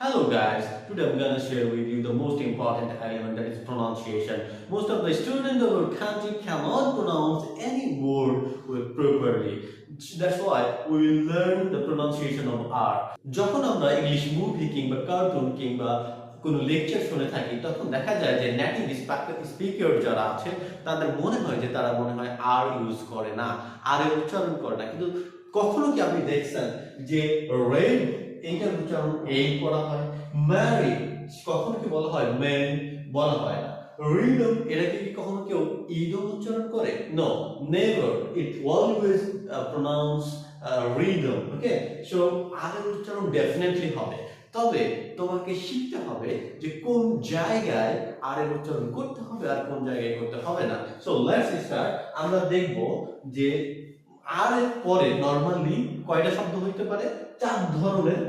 Hello guys, today I'm gonna share with you the most important element, that is pronunciation. Most of the students of our country cannot pronounce any word properly. That's why we will learn the pronunciation of R. যখন আমরা English movie কিংবা cartoon কিংবা কোনো lecture শুনে থাকি তখন দেখা যায় যে নেটিভ স্পিকার যারা আছে তাদের মনে হয় যে তারা আর ইউজ করে না, আর এর উচ্চারণ করে না। কিন্তু কখনো কি আপনি দেখছেন যে রেড এইটার উচ্চারণ এই করা হয়, ম্যারি কখনো কি বলা হয় মেন বলা হয় না, রিদম এটাকে কি কখনো কেউ ইদম উচ্চারণ করে? No, never, it always pronounce rhythm. Okay, so আগের উচ্চারণ ডেফিনেটলি হবে, তবে তোমাকে শিখতে হবে যে কোন জায়গায় আর এর উচ্চারণ করতে হবে আর কোন জায়গায় করতে হবে না। So let's start. আমরা দেখব যে আর এর পরে নরমালি কয়টা শব্দ হইতে পারে? চার ধরনের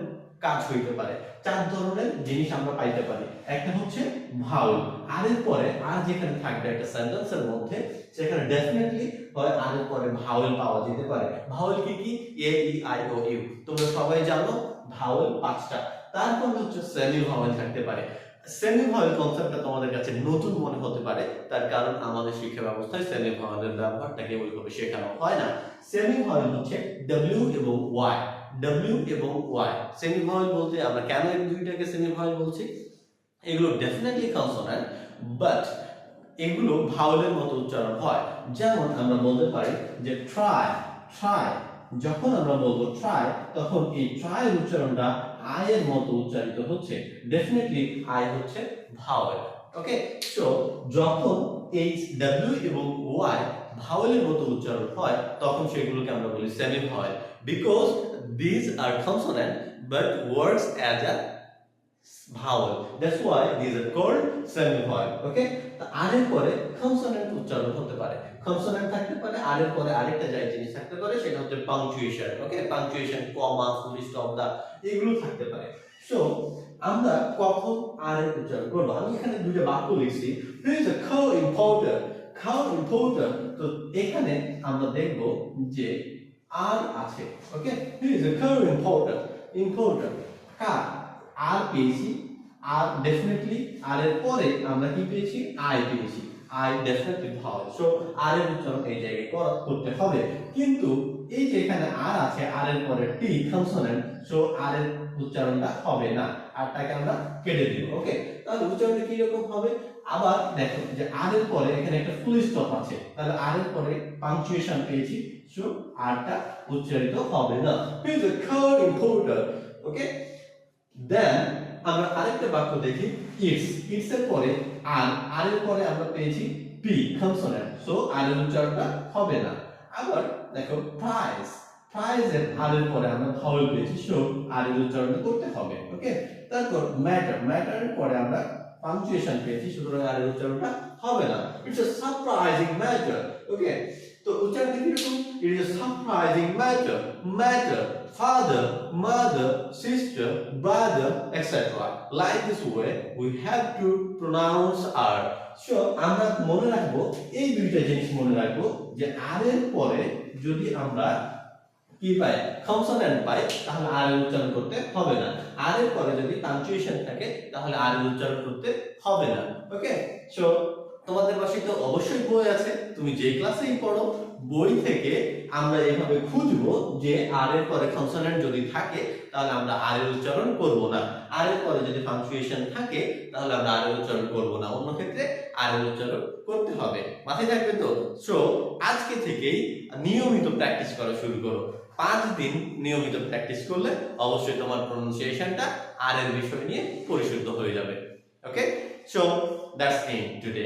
কাজ হইতে পারে, চার ধরনের জিনিস আমরা পাইতে পারি। একটা হচ্ছে ভাউল, আর এর পরে আর যেখানে থাকবে একটা সেন্টেন্সের মধ্যে সেখানে ডেফিনেটলি হয় আর এর পরে ভাউল পাওয়া যেতে পারে। ভাউল কি কি? এ ই আই ও ইউ, তোমরা সবাই জানো ভাউল পাঁচটা। তারপর হচ্ছে সেমি ভাউল থাকতে পারে। সেমি ভাওয়েল কনসেপ্টটা তোমাদের কাছে নতুন মনে হতে পারে, তার কারণ আমাদের শিক্ষা ব্যবস্থায় সেমি ভাওয়েলের ব্যবহারটা কেবলভাবে শেখানো হয় না। সেমি ভাওয়েল হচ্ছে ডব্লিউ এবং ওয়াই, ডব্লিউ এবং ওয়াই। সেমি ভাওয়েল বলতে আমরা কেন এই দুইটাকে সেমি ভাওয়েল বলছি? এগুলো ডেফিনেটলি কনসোনেন্ট, বাট এগুলো ভাওয়েলের মতো উচ্চারণ হয়। যেমন আমরা বলতে পারি যে ট্রাই, ট্রাই, যখন আমরা বলবো ট্রাই তখন এই ট্রাই উচ্চারণটা আই এর মতো উচ্চারিত হচ্ছে। ডেফিনেটলি আই হচ্ছে ভাওয়েল। ওকে, সো যখন এই ডব্লিউ এবং ওয়াই ভাওয়েলের মতো উচ্চারণ হয় তখন সেগুলোকে আমরা বলি semi vowel, because these are consonant but works as a vowel. That's why these are called semi-vowel. Okay, তো আর এর পরে কনসোনেন্ট উচ্চারণ হতে পারে, কনসোনেন্ট থাকতে পারে, আর এর পরে আরেকটা জিনিস থাকতে পারে, সেটা হচ্ছে পাংচুয়েশন। ওকে, পাংচুয়েশন, কমা, ফুল স্টপ, দা, এগুলো থাকতে পারে। সো আমরা কখন আর এর উচ্চারণ করব? আমি এখানে দুইটা বাক্য লিখছি, here is a cow importer, cow importer। তো এখানে আমরা দেখব যে আর আছে। ওকে, here is a cow importer, importer কার আর পেয়েছি, আর ডেফিনেটলি আর এর পরে আমরা কি পেয়েছি? আই পেয়েছি, আই ডেফিনেটলি ভাওয়েল। সো আর এর উচ্চারণ এই জায়গায় করতে হবে, কিন্তু এই যে এখানে আর আছে, আর এর পরে টি কনসোনেন্ট, সো আর এর উচ্চারণটা হবে না, আরটাকে আমরা কেটে দিব। ওকে, তাহলে উচ্চারণটা কি রকম হবে? আবার দেখো যে আর এর পরে এখানে একটা ফুল স্টপ আছে, তাহলে আর এর পরে পাংচুয়েশন পেয়েছি, সো আরটা উচ্চারিত হবে না। He is a cow importer। ওকে, দেন আমরা আরেকটা বাক্য দেখি, ইটস, ইটস এর পরে আর এর পরে আমরা পেয়েছি পি কনসোনেন্ট, সো আর এর উচ্চারণটা হবে না। আবার দেখো প্রাইস, প্রাইস এর আর এর পরে আমরা ভাওয়েল পেয়েছি, সো আর এর উচ্চারণ করতে হবে। ওকে, তারপর ম্যাটার, ম্যাটার এর পরে আমরা পাংচুয়েশন পেয়েছি, সুতরাং আর এর উচ্চারণটা হবে না। It's a surprising matter. Okay, তো উচ্চারণ কি রকম? It is a surprising matter, matter, father, mother, sister, brother, etc. Like this way, we have to pronounce R. So, আমরা মনে রাখবো, এই দুইটা জিনিস মনে রাখবো যে আর এর পরে যদি আমরা কি পাই? কনসোনেন্ট পাই, তাহলে আর এর উচ্চারণ করতে হবে না। আর এর পরে যদি পাংচুয়েশন থাকে তাহলে আর এর উচ্চারণ করতে হবে না। ওকে, সো তোমাদের পাশে তো অবশ্যই বই আছে, তুমি যে ক্লাসেই পড়ো বই থেকে আমরা এইভাবে খুঁজবো যে আর এর পরে কনসোনেন্ট যদি থাকে তাহলে আমরা আর এর উচ্চারণ করব না, আর এর পরে যদি পাংচুয়েশন থাকে তাহলে আমরা আর এর উচ্চারণ করব না, অন্য ক্ষেত্রে আর এর উচ্চারণ করতে হবে। মাথায় থাকবে তো? সো আজকে থেকেই নিয়মিত প্র্যাকটিস করা শুরু করো। 5 দিন নিয়মিত প্র্যাকটিস করলে অবশ্যই তোমার প্রনাউন্সিয়েশনটা আর এর বিষয় নিয়ে পরিশুদ্ধ হয়ে যাবে। ওকে, সো দ্যাটস ইট টুডে।